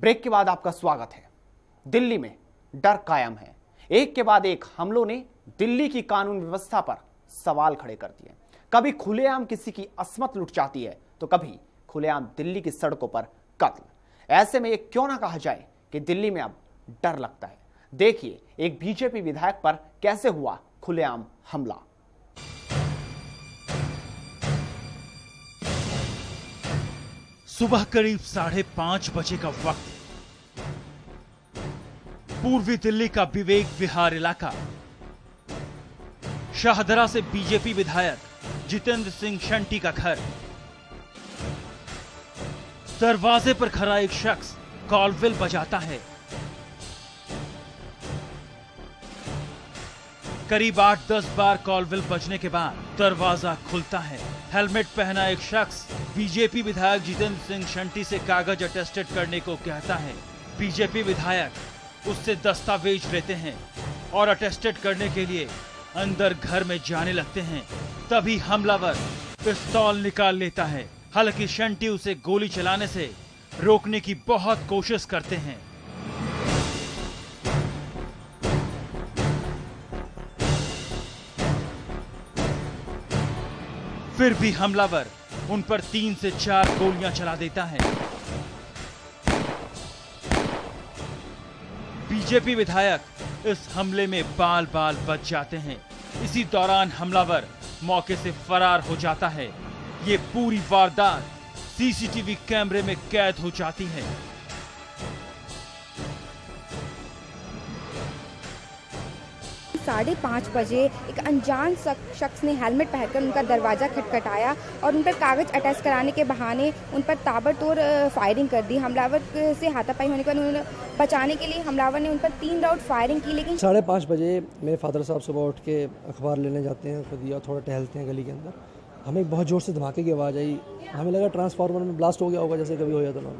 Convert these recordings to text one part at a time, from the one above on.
Break के बाद आपका स्वागत है। दिल्ली में डर कायम है। एक के बाद एक हमलों ने दिल्ली की कानून व्यवस्था पर सवाल खड़े कर दिए। कभी खुलेआम किसी की अस्मत लुट जाती है तो कभी खुलेआम दिल्ली की सड़कों पर कत्ल। ऐसे में ये क्यों ना कहा जाए कि दिल्ली में अब डर लगता है। देखिए एक बीजेपी विधायक पर कैसे हुआ खुलेआम हमला। सुबह करीब 5:30 बजे का वक्त। पूर्वी दिल्ली का विवेक विहार इलाका। शाहदरा से बीजेपी विधायक जितेंद्र सिंह शंटी का घर। दरवाजे पर खड़ा एक शख्स कॉलबेल बजाता है। करीब 8-10 बार कॉलबेल बजने के बाद दरवाजा खुलता है। हेलमेट पहना एक शख्स बीजेपी विधायक जितेंद्र सिंह शंटी से कागज अटेस्टेड करने को कहता है। बीजेपी विधायक उससे दस्तावेज लेते हैं और अटेस्टेड करने के लिए अंदर घर में जाने लगते हैं। तभी हमलावर पिस्तौल निकाल लेता है। हालांकि शंटी उसे गोली चलाने से रोकने की बहुत कोशिश करते हैं। फिर भी हमलावर उन पर 3 से 4 गोलियां चला देता है। बीजेपी विधायक इस हमले में बाल बाल बच जाते हैं। इसी दौरान हमलावर मौके से फरार हो जाता है। ये पूरी वारदात सीसीटीवी कैमरे में कैद हो जाती है। साढ़े 5 बजे एक अनजान शख्स ने हेलमेट पहनकर उनका दरवाज़ा खटखटाया और उन पर कागज़ अटैच कराने के बहाने उन पर ताबड़तोड़ फायरिंग कर दी। हमलावर से हाथापाई होने के बाद उन्होंने बचाने के लिए हमलावर ने उन पर 3 राउंड फायरिंग की। लेकिन 5:30 बजे मेरे फादर साहब सुबह उठ के अखबार लेने जाते हैं, खुद या थोड़ा टहलते हैं गली के अंदर। हमें बहुत ज़ोर से धमाके की आवाज़ आई। हमें लगा ट्रांसफार्मर में ब्लास्ट हो गया होगा, जैसे कभी हो जाता था।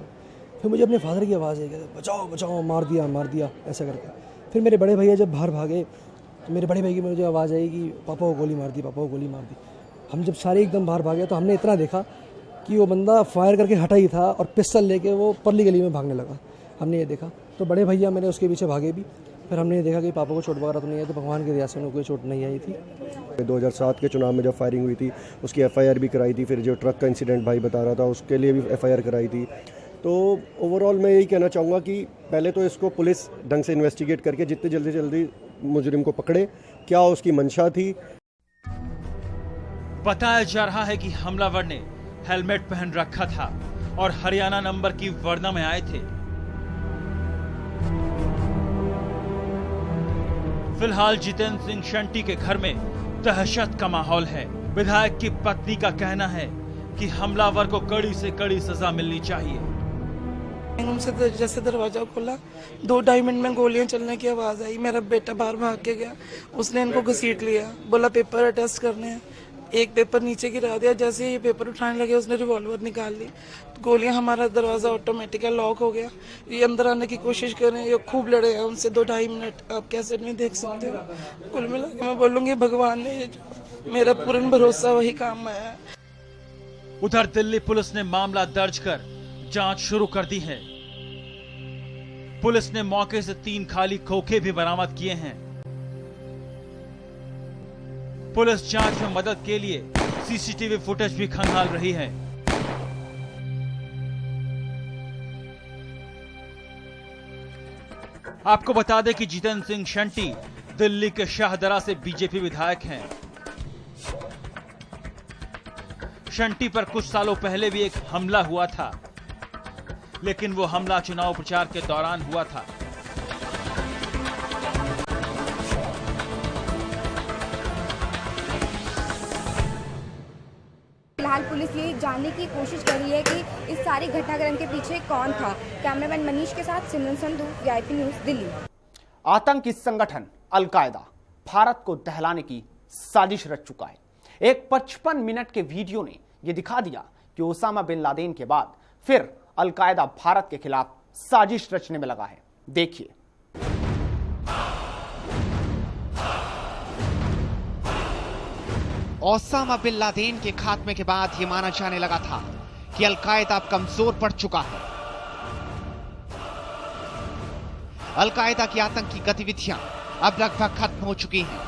फिर मुझे अपने फादर की आवाज़ आई, बचाओ बचाओ, मार दिया ऐसा करके। फिर मेरे बड़े भैया जब बाहर भागे तो मेरे बड़े भाई की मुझे आवाज़ आई कि पापा को गोली मार दी, पापा को गोली मार दी। हम जब सारे एकदम बाहर भागे तो हमने इतना देखा कि वो बंदा फायर करके हटा ही था और पिस्टल लेके वो परली गली में भागने लगा। हमने ये देखा तो बड़े भैया मेरे उसके पीछे भागे भी। फिर हमने ये देखा कि पापा को चोट वगैरह तो नहीं आई, तो भगवान की दया से उनको कोई चोट नहीं आई थी। 2007 के चुनाव में जब फायरिंग हुई थी उसकी एफआईआर भी कराई थी। फिर जो ट्रक का इंसिडेंट भाई बता रहा था उसके लिए भी एफआईआर कराई थी। तो ओवरऑल मैं यही कहना चाहूँगा कि पहले तो इसको पुलिस ढंग से इन्वेस्टिगेट करके जितनी जल्दी मुजरिम को पकड़े। क्या उसकी मंशा थी। बताया जा रहा है कि हमलावर ने हेलमेट पहन रखा था और हरियाणा नंबर की वर्ना में आए थे। फिलहाल जितेंद्र सिंह शंटी के घर में दहशत का माहौल है। विधायक की पत्नी का कहना है कि हमलावर को कड़ी से कड़ी सजा मिलनी चाहिए। उनसे जैसे दरवाजा खोला 2 डायमंड में गोलियां चलने की आवाज आई। मेरा बेटा बाहर भाग के गया, उसने इनको घसीट लिया, बोला पेपर अटेस्ट करने हैं। एक पेपर नीचे गिरा दिया। जैसे ये पेपर उठाने लगे उसने रिवॉल्वर निकाल ली। गोलियां, हमारा दरवाजा ऑटोमेटिक लॉक हो गया। ये अंदर आने की कोशिश कर रहे हैं। ये खूब लड़े हैं उनसे 2-2.5 मिनट, आप कैसेट में देख सकते हो। कुल मिला के मैं बोलूंगी भगवान ने मेरा पूर्ण भरोसा वही काम आया है। उधर दिल्ली पुलिस ने मामला दर्ज कर जांच शुरू कर दी है। पुलिस ने मौके से 3 खाली खोखे भी बरामद किए हैं। पुलिस जांच में मदद के लिए सीसीटीवी फुटेज भी खंगाल रही है। आपको बता दें कि जितेंद्र सिंह शंटी दिल्ली के शाहदरा से बीजेपी विधायक हैं। शंटी पर कुछ सालों पहले भी एक हमला हुआ था, लेकिन वो हमला चुनाव प्रचार के दौरान हुआ था। फिलहाल पुलिस ये जानने की कोशिश कर रही है कि इस सारे घटनाक्रम के पीछे कौन था। कैमरामैन मनीष के साथ सिमरन संधू, वीआईपी न्यूज, दिल्ली। आतंकी संगठन अलकायदा भारत को दहलाने की साजिश रच चुका है। एक 55 मिनट के वीडियो ने यह दिखा दिया कि ओसामा बिन लादेन के बाद फिर अलकायदा भारत के खिलाफ साजिश रचने में लगा है। देखिए। ओसामा बिन लादेन के खात्मे के बाद यह माना जाने लगा था कि अलकायदा अब कमजोर पड़ चुका है। अलकायदा की आतंकी गतिविधियां अब लगभग खत्म हो चुकी हैं,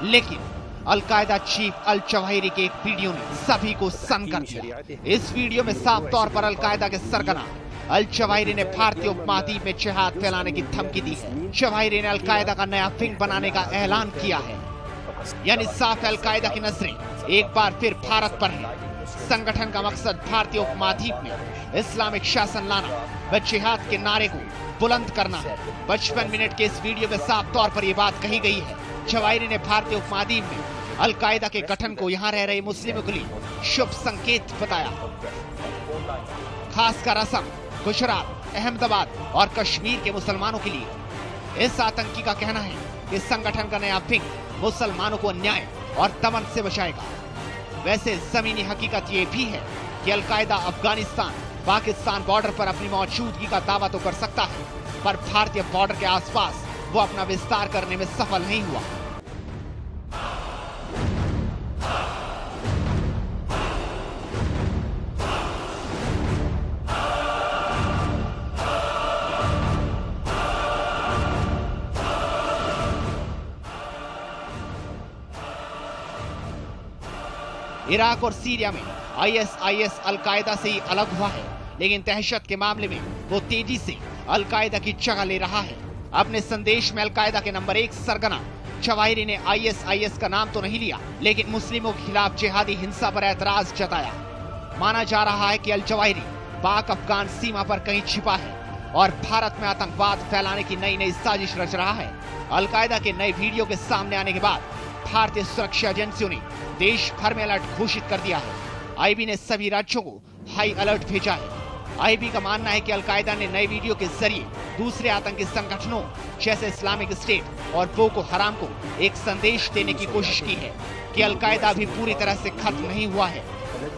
लेकिन अलकायदा चीफ अल जवाहिरी के एक वीडियो ने सभी को सन्न कर दिया। इस वीडियो में साफ तौर पर अलकायदा के सरगना अल जवाहिरी ने भारतीय उपमहाद्वीप में जिहाद फैलाने की धमकी दी है। जवाहिरी ने अलकायदा का नया विंग बनाने का ऐलान किया है, यानी साफ अलकायदा की नजरें एक बार फिर भारत पर है। संगठन का मकसद भारतीय उपमहाद्वीप में इस्लामिक शासन लाना व जिहाद के नारे को बुलंद करना है। 55 मिनट के इस वीडियो में साफ तौर पर यह बात कही गई है। जवाहिरी ने भारतीय उपमहाद्वीप में अलकायदा के गठन को यहां रह रहे मुस्लिमों के लिए शुभ संकेत बताया। खासकर असम, गुजरात, अहमदाबाद और कश्मीर के मुसलमानों के लिए इस आतंकी का कहना है कि संगठन का नया विंग मुसलमानों को अन्याय और दमन से बचाएगा। वैसे जमीनी हकीकत ये भी है कि अलकायदा अफगानिस्तान, पाकिस्तान बॉर्डर पर अपनी मौजूदगी का दावा तो कर सकता है, पर भारतीय बॉर्डर के आसपास वो अपना विस्तार करने में सफल नहीं हुआ। इराक और सीरिया में आईएसआईएस अलकायदा से ही अलग हुआ है, लेकिन दहशत के मामले में वो तेजी से अलकायदा की जगह ले रहा है। अपने संदेश में अलकायदा के नंबर 1 सरगना जवाहिरी ने आईएसआईएस का नाम तो नहीं लिया, लेकिन मुस्लिमों के खिलाफ जिहादी हिंसा पर ऐतराज जताया। माना जा रहा है कि अल जवाहिरी पाक अफगान सीमा पर कहीं छिपा है और भारत में आतंकवाद फैलाने की नई साजिश रच रहा है। अलकायदा के नए वीडियो के सामने आने के बाद भारतीय सुरक्षा एजेंसियों ने देश भर में अलर्ट घोषित कर दिया है। आईबी ने सभी राज्यों को हाई अलर्ट भेजा है। आईबी का मानना है कि अलकायदा ने नए वीडियो के जरिए दूसरे आतंकी संगठनों जैसे इस्लामिक स्टेट और बोको हराम को एक संदेश देने की कोशिश की है कि अलकायदा अभी पूरी तरह से खत्म नहीं हुआ है।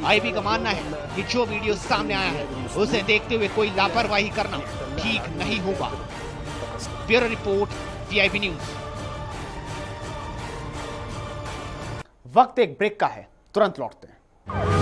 आईबी का मानना है कि जो वीडियो सामने आया है उसे देखते हुए कोई लापरवाही करना ठीक नहीं होगा। Bureau report, VIB news. वक्त एक ब्रेक का है, तुरंत लौटते हैं।